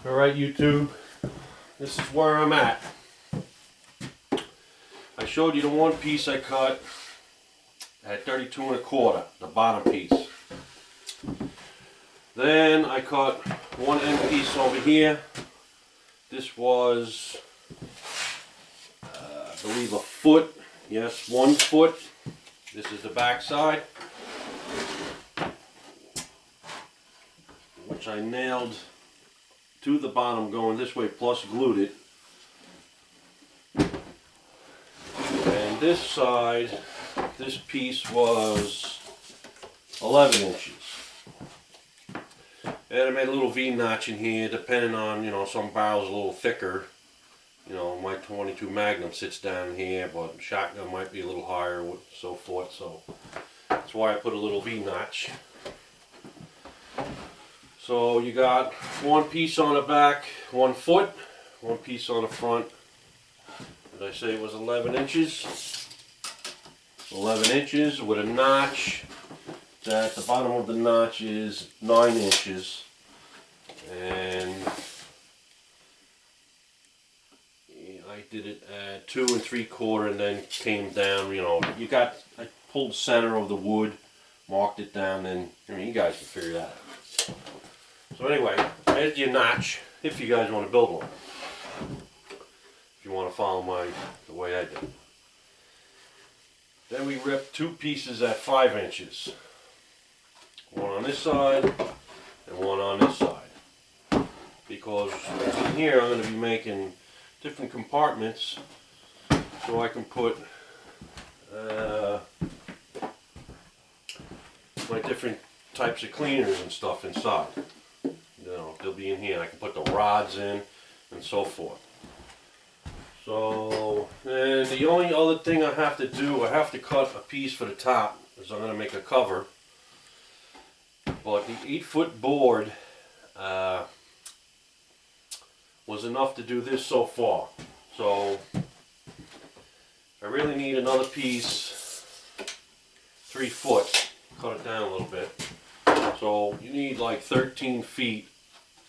Alright YouTube, this is where I'm at. I showed you the one piece I cut at 32 1/4, the bottom piece. Then I cut one end piece over here. This was, I believe, a foot. Yes, 1 foot. This is the back side, which I nailed to the bottom going this way, plus glued it. And this side, this piece was 11 inches. And I made a little V-notch in here, depending on, some barrels a little thicker. My 22 Magnum sits down here, but shotgun might be a little higher, so forth. So that's why I put a little V-notch. So you got one piece on the back, 1 foot, one piece on the front. Did I say it was 11 inches? 11 inches with a notch. At the bottom of the notch is 9 inches. And I did it at 2 3/4 and then came down, I pulled center of the wood, marked it down, and you guys can figure that out. So anyway, there's your notch, if you guys want to build one. If you want to follow the way I did. Then we ripped 2 pieces at 5 inches. One on this side and one on this side. Because in here I'm going to be making different compartments so I can put my different types of cleaners and stuff inside. They'll be in here, and I can put the rods in and so forth. So, and the only other thing I have to do, I have to cut a piece for the top, because I'm going to make a cover. But the 8-foot board was enough to do this so far. So I really need another piece, 3 foot, cut it down a little bit. So you need like 13 feet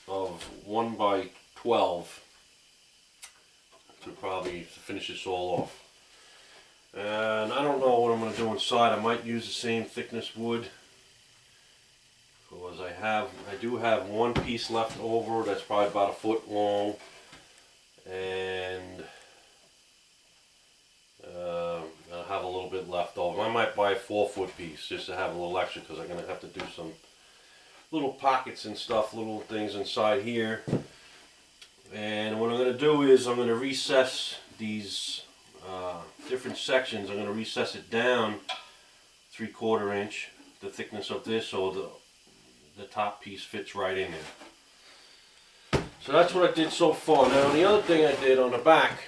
of 1 by 12 to probably finish this all off. And I don't know what I'm going to do inside. I might use the same thickness wood, because I do have one piece left over that's probably about 1 foot long, and I'll have a little bit left over. I might buy a 4-foot piece just to have a little extra, because I'm going to have to do some little pockets and stuff, little things inside here. And what I'm going to do is I'm going to recess these different sections. I'm going to recess it down 3/4 inch, the thickness of this, so the top piece fits right in there. So that's what I did so far. Now the other thing I did on the back,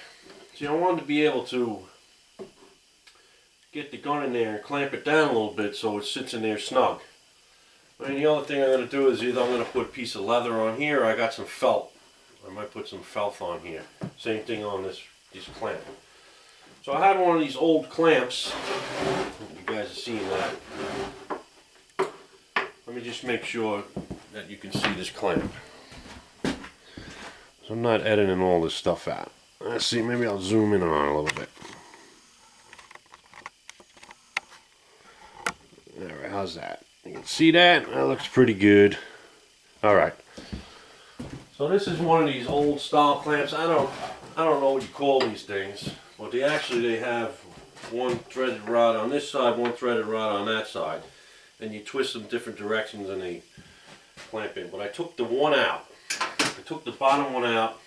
see, I wanted to be able to get the gun in there and clamp it down a little bit so it sits in there snug. And the other thing I'm going to do is either I'm going to put a piece of leather on here, or I got some felt. I might put some felt on here. Same thing on this clamp. So I had one of these old clamps. You guys are seeing that. Let me just make sure that you can see this clamp. So I'm not editing all this stuff out. Let's see, maybe I'll zoom in on it a little bit. Alright, how's that? You can see that? That looks pretty good. Alright. So this is one of these old style clamps. I don't know what you call these things, but they have one threaded rod on this side, one threaded rod on that side. And you twist them different directions and they clamp in. But I took the one out. I took the bottom one out,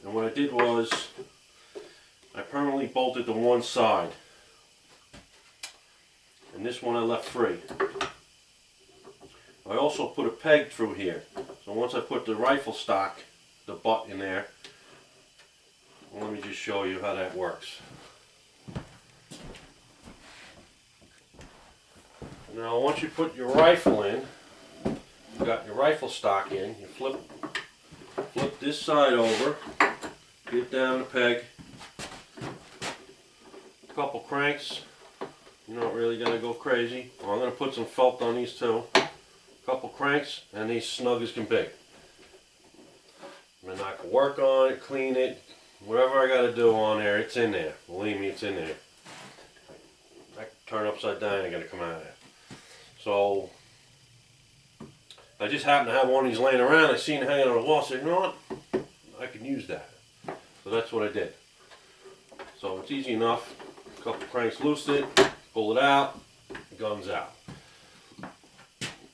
and what I did was I permanently bolted the one side. And this one I left free. I also put a peg through here. So once I put the rifle stock, the butt in there, let me just show you how that works. Now once you put your rifle in, you got your rifle stock in, you flip this side over, get down the peg, a couple cranks. You don't really gotta go crazy. Well, I'm gonna put some felt on these too. A couple cranks and these snug as can be. And I can work on it, clean it, whatever I got to do on there, it's in there. Believe me, it's in there. I can turn upside down, I got to come out of there. So I just happened to have one of these laying around. I seen it hanging on the wall. I said, you know what? I can use that. So that's what I did. So it's easy enough. A couple cranks, loose it, pull it out, gun's out.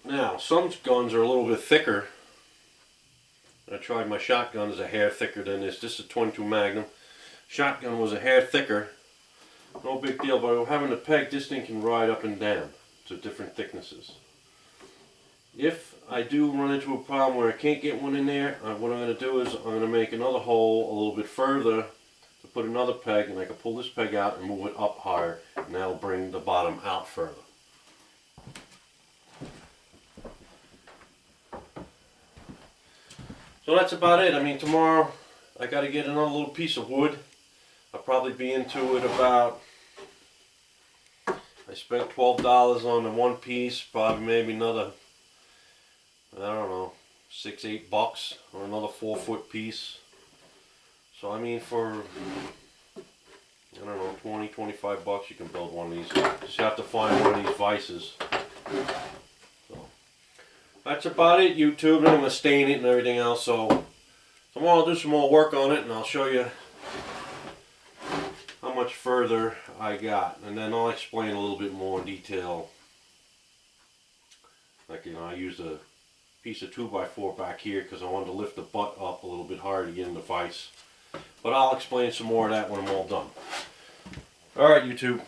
Now, some guns are a little bit thicker. I tried my shotgun, is a hair thicker than this. This is a 22 Magnum. Shotgun was a hair thicker. No big deal, but having a peg, this thing can ride up and down to different thicknesses. If I do run into a problem where I can't get one in there, what I'm going to do is I'm going to make another hole a little bit further to put another peg, and I can pull this peg out and move it up higher, and that'll bring the bottom out further. So that's about it. I mean, tomorrow I got to get another little piece of wood. I'll probably be into it about, I spent $12 on the one piece, probably maybe another, I don't know, $6-8 on another 4-foot piece. So I mean, for, I don't know, $20-25 you can build one of these. Just have to find one of these vices. So that's about it, YouTube. I'm going to stain it and everything else. So tomorrow I'll do some more work on it and I'll show you how much further I got, and then I'll explain a little bit more in detail. Like, you know, I used a piece of 2x4 back here because I wanted to lift the butt up a little bit higher to get in the vise. But I'll explain some more of that when I'm all done. Alright, YouTube.